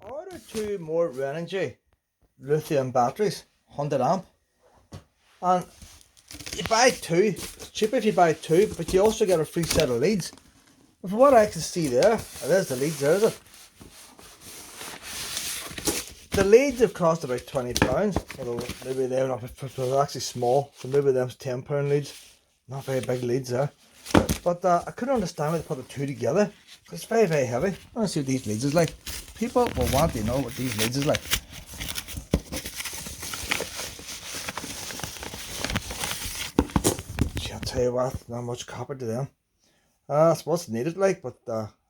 Order two more renogy lithium batteries, 100 amp, and you buy two. It's cheaper if you buy two, but you also get a free set of leads. But from what I can see there, there's the leads, there's it. The leads have cost about £20, although maybe they're not, they're actually small, so maybe them's £10 leads. Not very big leads there. But I couldn't understand why they put the two together, because it's very, very heavy. I want to see what these leads is like. People will want to know what these leads is like. I'll tell you what, not much copper to them. That's what's needed like, but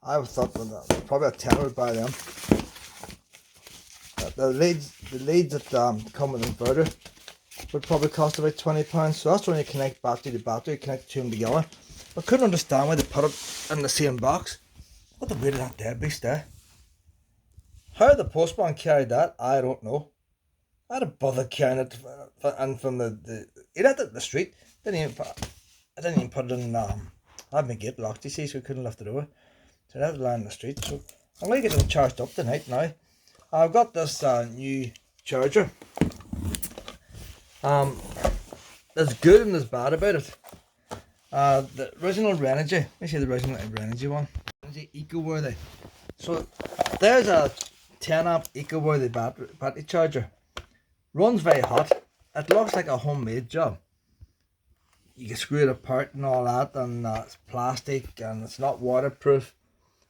I would thought that probably a tenner would buy them. The leads that come with inverter would probably cost about £20. So that's when you connect battery to battery, connect the two of them together. I couldn't understand why they put it in the same box. What the weight of that dead beast there? How the postman carried that, I don't know. I'd have bothered carrying it, and from he left it in the street. I didn't even put it in. I had my gate locked, you see, so we couldn't lift it over. So I left it lying in the street. So I'm going to get it charged up tonight now. I've got this new charger. There's good and there's bad about it. The original Renogy, let me see the original Renogy one. Renogy Eco-worthy. So there's a 10 amp Eco-worthy battery charger. Runs very hot. It looks like a homemade job. You can screw it apart and all that, and it's plastic and it's not waterproof.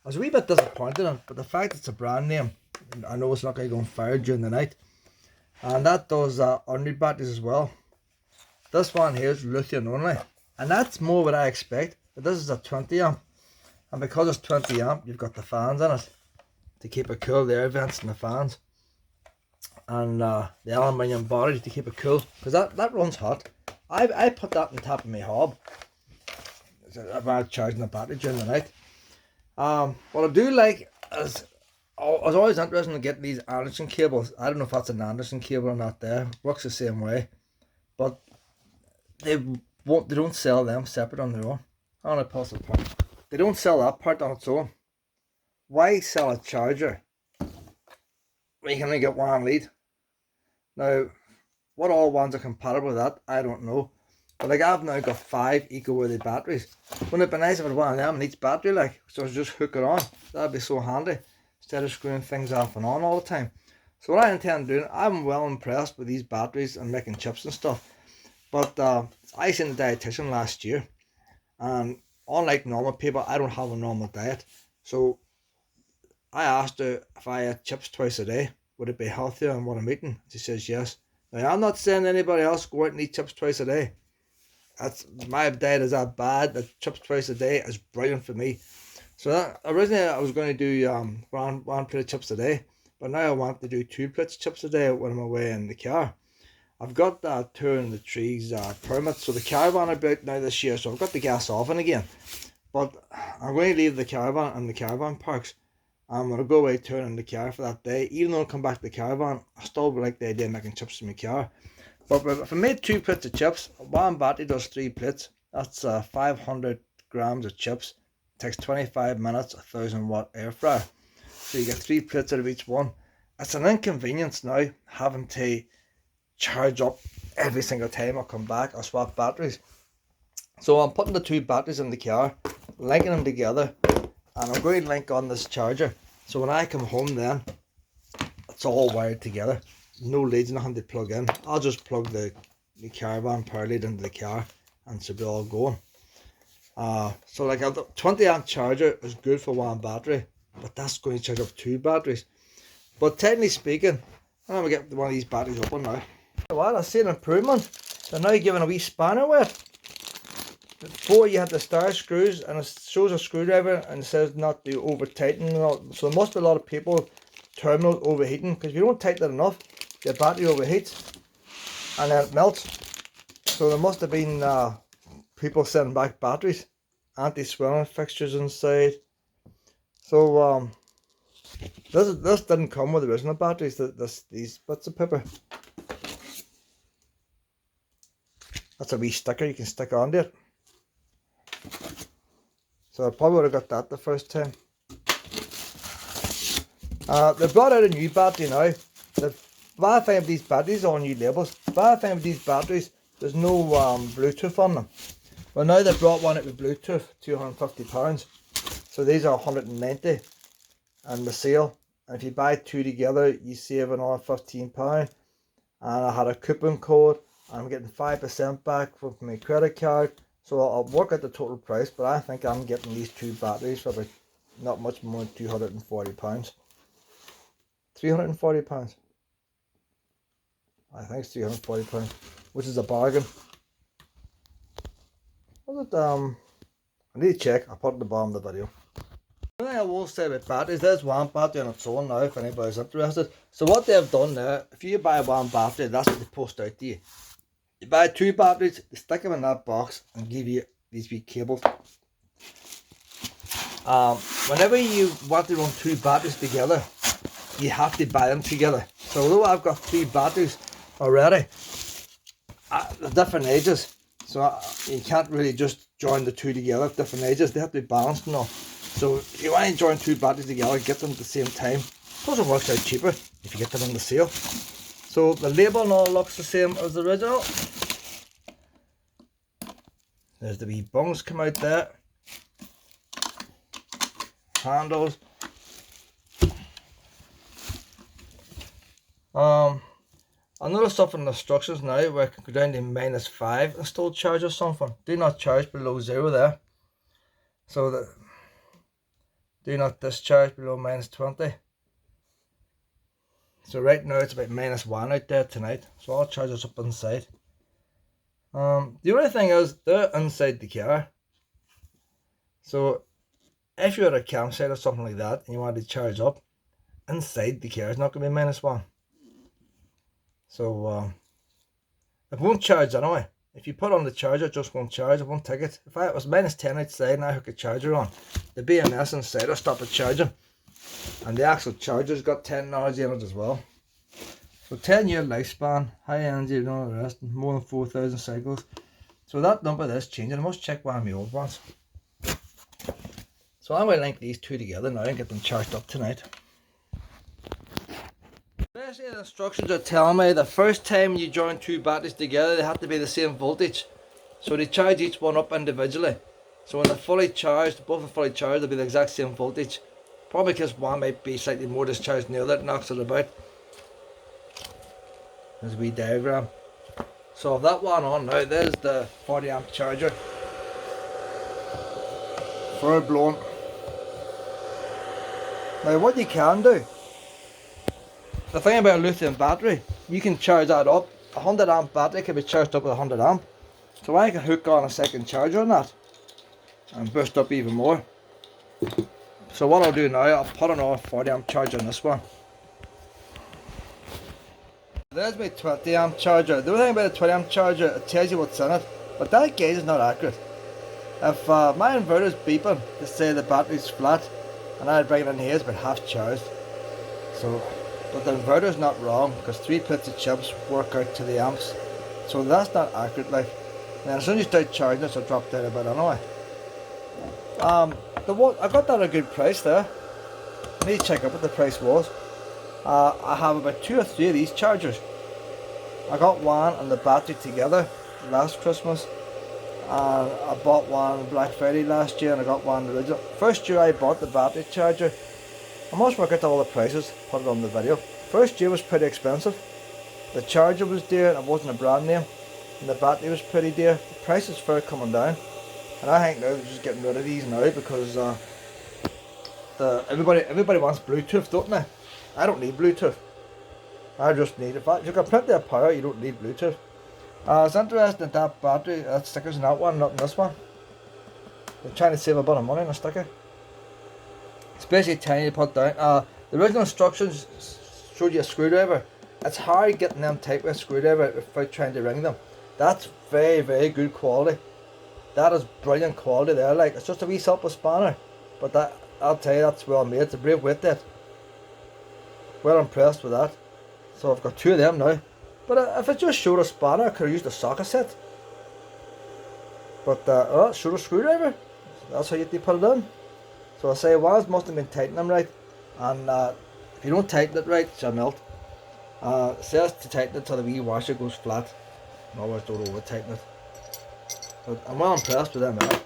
I was a wee bit disappointed in it, but the fact it's a brand name, I know it's not going to go on fire during the night. And that does ordinary batteries as well. This one here is lithium only, and that's more what I expect. But this is a 20 amp, and because it's 20 amp, you've got the fans in it to keep it cool, the air vents and the fans, and the aluminium body to keep it cool, because that runs hot. I put that on top of my hob. I'm charging the battery during the night. What I do like is, I was always interested in getting these Anderson cables. I don't know if that's an Anderson cable or not there. Works the same way. But they don't sell them separate on their own. I want to pass it apart. They don't sell that part on its own. Why sell a charger when you can only get one lead? Now, what all ones are compatible with that, I don't know. But like, I've now got 5 eco-worthy batteries. Wouldn't it be nice if I had one of them in each battery, like, so I just hook it on? That'd be so handy, instead of screwing things off and on all the time. So what I intend doing, I'm well impressed with these batteries and making chips and stuff. But I seen the dietitian last year, and unlike normal people, I don't have a normal diet. So I asked her if I had chips twice a day, would it be healthier than what I'm eating? She says yes. Now, I'm not saying anybody else go out and eat chips twice a day. My diet is that bad that chips twice a day is brilliant for me. So originally I was going to do one plate of chips a day, but now I want to do 2 plates of chips a day when I'm away in the car. I've got that tour in the trees permit, so the caravan are out now this year, so I've got the gas off and again. But I'm going to leave the caravan in the caravan parks. I'm going to go away touring in the car for that day. Even though I come back to the caravan, I still like the idea of making chips in my car. But if I made 2 plates of chips, one battery does 3 plates. That's 500 grams of chips. It takes 25 minutes, 1000-watt air fryer. So you get 3 plates out of each one. It's an inconvenience now having to charge up every single time I come back or swap batteries. So I'm putting the 2 batteries in the car, linking them together, and I'm going to link on this charger. So when I come home then, it's all wired together. No leads, nothing to plug in. I'll just plug the caravan power lead into the car and it should be all going. So like a 20 amp charger is good for one battery, but that's going to charge up 2 batteries. But technically speaking, I'm going to get one of these batteries open now. Well, I see an improvement. They're now giving a wee spanner with it. Before you had the star screws, and it shows a screwdriver and it says not to over tighten. So there must be a lot of people terminals overheating, because if you don't tighten it enough, your battery overheats and then it melts. So there must have been people sending back batteries, anti-swelling fixtures inside. So this didn't come with the original batteries. These bits of paper. That's a wee sticker you can stick onto it. So I probably would have got that the first time. They brought out a new battery now. The bad thing with these batteries on new labels. The bad thing with these batteries, there's no Bluetooth on them. Well, now they brought one out with Bluetooth, £250. So these are 190 and the sale. And if you buy two together, you save another £15. And I had a coupon code. I'm getting 5% back from my credit card. So I'll work out the total price, but I think I'm getting these two batteries for about not much more than £240. £340. I think it's £340, which is a bargain. Was it, I need to check. I'll put it at the bottom of the video. The thing I will say about batteries, there's one battery on its own now if anybody's interested. So what they've done there, if you buy one battery, that's what they post out to you. You buy two batteries, they stick them in that box and give you these wee cables. Whenever you want to run two batteries together, you have to buy them together. So although I've got three batteries already, they're different ages. So you can't really just join the two together at different ages. They have to be balanced and all. So if you want to join two batteries together, get them at the same time. Plus it works out cheaper if you get them on the sale. So the label and all looks the same as the original. There's the wee bungs come out there. Handles. I noticed stuff in the instructions now where I can go down to -5 and still charge or something. Do not charge below 0 there. So that do not discharge below -20. So right now it's about -1 out there tonight. So I'll charge us up inside. The only thing is they're inside the car. So if you're at a campsite or something like that and you want to charge up, inside the car is not going to be -1. So it won't charge anyway. If you put on the charger, it just won't charge, it won't take it. If it was -10 outside and I hook a charger on, the BMS inside will stop it charging. And the actual charger's got 10 hours in it as well. So 10-year lifespan, high energy and all the rest, more than 4,000 cycles. So that number is changing. I must check one of my old ones. So I'm going to link these two together now and get them charged up tonight. Basically the instructions are telling me the first time you join two batteries together they have to be the same voltage. So they charge each one up individually. So when they're fully charged, both are fully charged, they'll be the exact same voltage. Probably because one might be slightly more discharged than the other, it knocks it about. There's a wee diagram. So I've that one on now, there's the 40 amp charger. Full blown. Now what you can do, the thing about a lithium battery, you can charge that up. A 100 amp battery can be charged up with 100 amp. So I can hook on a second charger on that and boost up even more. So what I'll do now, I'll put another 40 amp charger on this one. There's my 20 amp charger. The only thing about the 20 amp charger, it tells you what's in it, but that gauge is not accurate. If my inverter is beeping to say the battery's flat, and I bring it in here, it's about half charged. So, but the inverter is not wrong because 3 plates of chips work out to the amps. So that's not accurate. Like, and as soon as you start charging it, it'll drop down a bit anyway. I got that at a good price there. I need to check out what the price was. I have about 2 or 3 of these chargers. I got one and the battery together last Christmas. I bought one on Black Friday last year and I got one original. First year I bought the battery charger. I must work out all the prices, put it on the video. First year was pretty expensive. The charger was dear and it wasn't a brand name. And the battery was pretty dear. The prices were coming down. And I think now they're just getting rid of these now because everybody wants Bluetooth, don't they? I don't need Bluetooth. I just need it. If you got plenty of power, you don't need Bluetooth. It's interesting that that battery, that sticker's in that one, not in this one. They're trying to save a bit of money on a sticker. It's basically tiny to put down. The original instructions showed you a screwdriver. It's hard getting them tight with a screwdriver without trying to ring them. That's very, very good quality. That is brilliant quality there. Like, it's just a wee simple spanner, but that, I'll tell you, that's well made. It's a brave weight that. Well impressed with that. So I've got 2 of them now. But if it just showed a spanner, I could have used a socket set. But it showed a screwdriver. That's how you put it in. So I say, well, it must have been tightening them right. And If you don't tighten it right, she'll melt. It says to tighten it till the wee washer goes flat. In other words, don't over tighten it. But I'm well impressed with them now.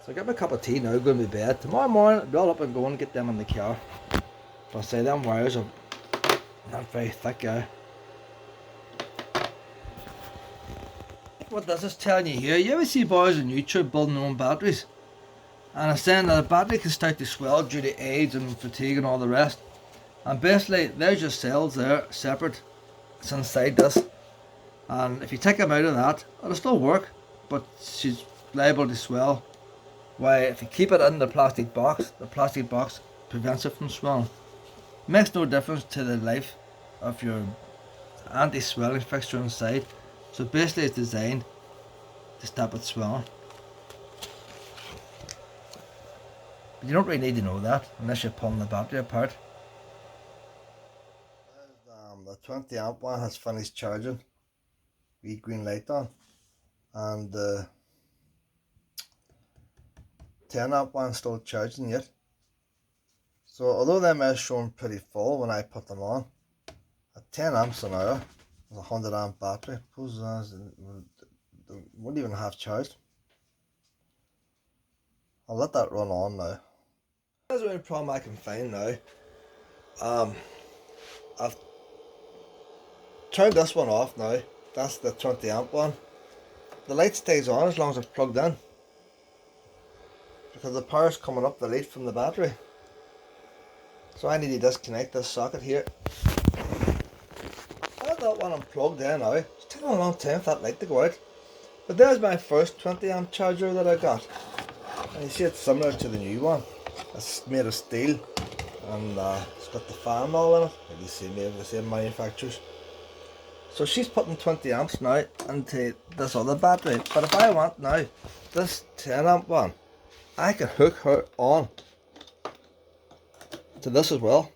So I got my cup of tea now, going to bed. Tomorrow morning, I'll be all up and going, get them in the car. But I say them wires are not very thick, yeah. What this is telling you here, you ever see boys on YouTube building their own batteries? And it's saying that a battery can start to swell due to age and fatigue and all the rest. And basically, there's your cells there, separate. It's inside this. And if you take them out of that, it'll still work, but she's liable to swell. Why, if you keep it in the plastic box prevents it from swelling. Makes no difference to the life of your anti-swelling fixture inside. So basically it's designed to stop it swelling. But you don't really need to know that unless you're pulling the battery apart. The 20 amp one has finished charging. Wee green light on. And the 10 amp one still charging yet. So although them are showing pretty full when I put them on, at 10 amps an hour with a 100 amp battery, they wouldn't even have charged. I'll let that run on now. That's the only problem I can find now. I've turned this one off now. That's the 20 amp one. The light stays on as long as it's plugged in, because the power's coming up the lead from the battery. So I need to disconnect this socket here. I have that one unplugged there now. It's taking a long time for that light to go out. But there's my first 20 amp charger that I got. And you see it's similar to the new one. It's made of steel and it's got the fan and all in it. Like you see, made of the same manufacturers. So she's putting 20 amps now into this other battery. But if I want now, this 10 amp one, I can hook her on to this as well.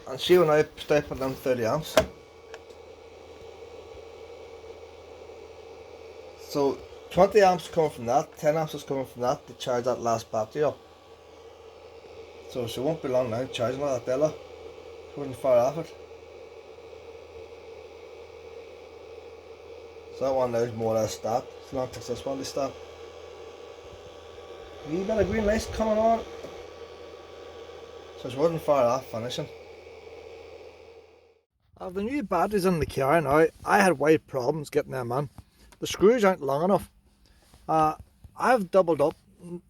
And she will now start putting in 30 amps. So 20 amps coming from that, 10 amps is coming from that to charge that last battery up. So she won't be long now charging all that Della. She wouldn't fire off it. So that one now is more or less stopped. So now it takes this one to stop. A wee bit of green lights coming on. So she wouldn't fire off finishing. I have the new batteries in the car now. I had wide problems getting them in. The screws aren't long enough. I've doubled up.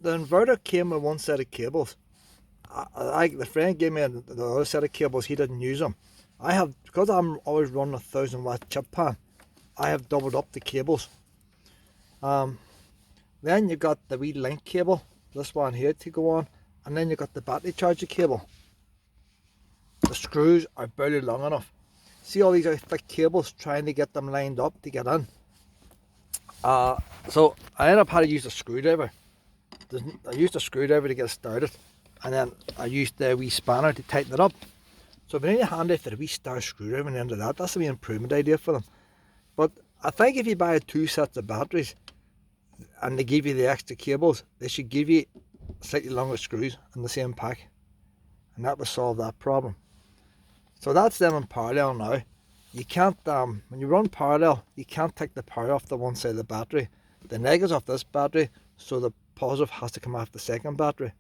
The inverter came with one set of cables. The friend gave me the other set of cables. He didn't use them. I have, because I'm always running a 1000-watt chip pan, I have doubled up the cables. Then you got the wee link cable, this one here to go on, and then you got the battery charger cable. The screws are barely long enough. See all these are thick cables, trying to get them lined up to get in. So I ended up having to use a screwdriver. I used a screwdriver to get it started, and then I used the wee spanner to tighten it up. So it'd be really handy for the wee star screwdriver in the end of that. That's a wee improvement idea for them. But I think if you buy 2 sets of batteries and they give you the extra cables, they should give you slightly longer screws in the same pack, and that will solve that problem. So that's them in parallel now. You can't, when you run parallel, you can't take the power off the one side of the battery. The negative's off this battery, so the positive has to come off the second battery.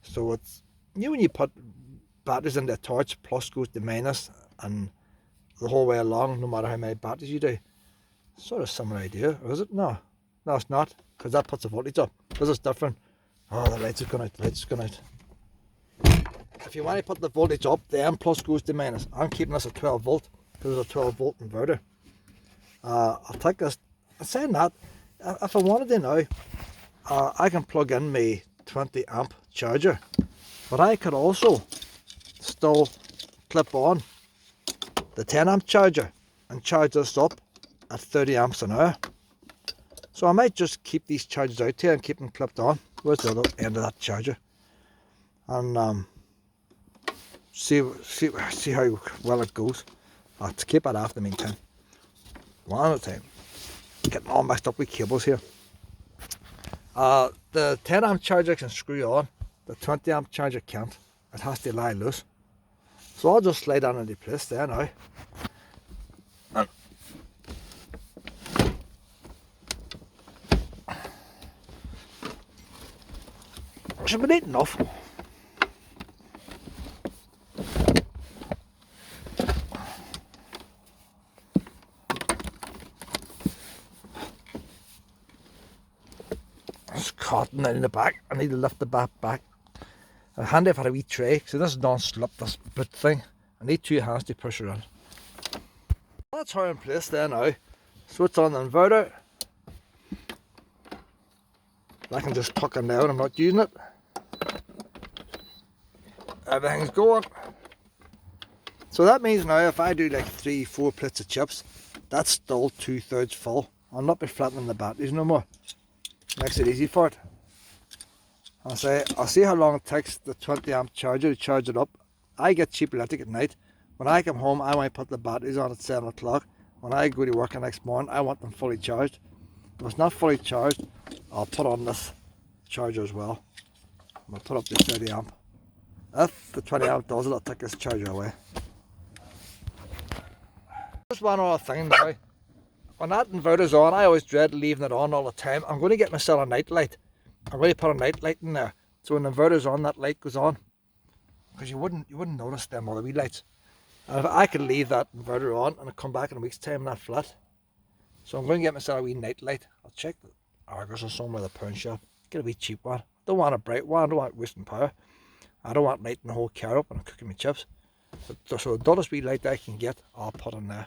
So it's, when you put batteries into a torch, plus goes to minus, and the whole way along, no matter how many batteries you do. Sort of similar idea, or is it? No, it's not, because that puts the voltage up. This is different. Oh, the lights have gone out, the lights have gone out. If you want to put the voltage up, the M plus goes to minus. I'm keeping this at 12 volt, because it's a 12 volt inverter. I'll take this, I'm saying that, if I wanted to now, I can plug in my 20 amp charger, but I could also still clip on the 10 amp charger and charge this up at 30 amps an hour. So I might just keep these chargers out here and keep them clipped on. Where's the other end of that charger? And see how well it goes. I'll have to keep it off the meantime. One at a time. Getting all messed up with cables here. The 10 amp charger can screw on, the 20 amp charger can't. It has to lie loose. So I'll just slide that into place there now. And it should be neat enough. It's caught in the back. I need to lift the back. Handy if I had a wee tray, so this is non-slip, this boot thing. I need 2 hands to push it in. That's how in place there now. So it's on the inverter. I can just tuck it down, I'm not using it. Everything's going. So that means now if I do like 3-4 plates of chips, that's still 2/3 full. I'll not be flattening the batteries no more. Makes it easy for it. I'll see how long it takes the 20 amp charger to charge it up. I get cheap electric at night. When I come home, I might put the batteries on at 7 o'clock. When I go to work the next morning, I want them fully charged. If it's not fully charged, I'll put on this charger as well. I'll put up the 30 amp. If the 20 amp does it, I'll take this charger away. Just one other thing now. When that inverter's on, I always dread leaving it on all the time. I'm going to get myself a night light. I'm going to put a night light in there. So when the inverter's on, that light goes on. Because you wouldn't notice them other wee lights. And if I could leave that inverter on and come back in a week's time and that flat. So I'm going to get myself a wee night light. I'll check the Argos or somewhere at the pawn shop. Get a wee cheap one. Don't want a bright one. I don't want wasting power. I don't want lighting the whole car up when I'm cooking my chips. So the dullest wee light I can get, I'll put in there.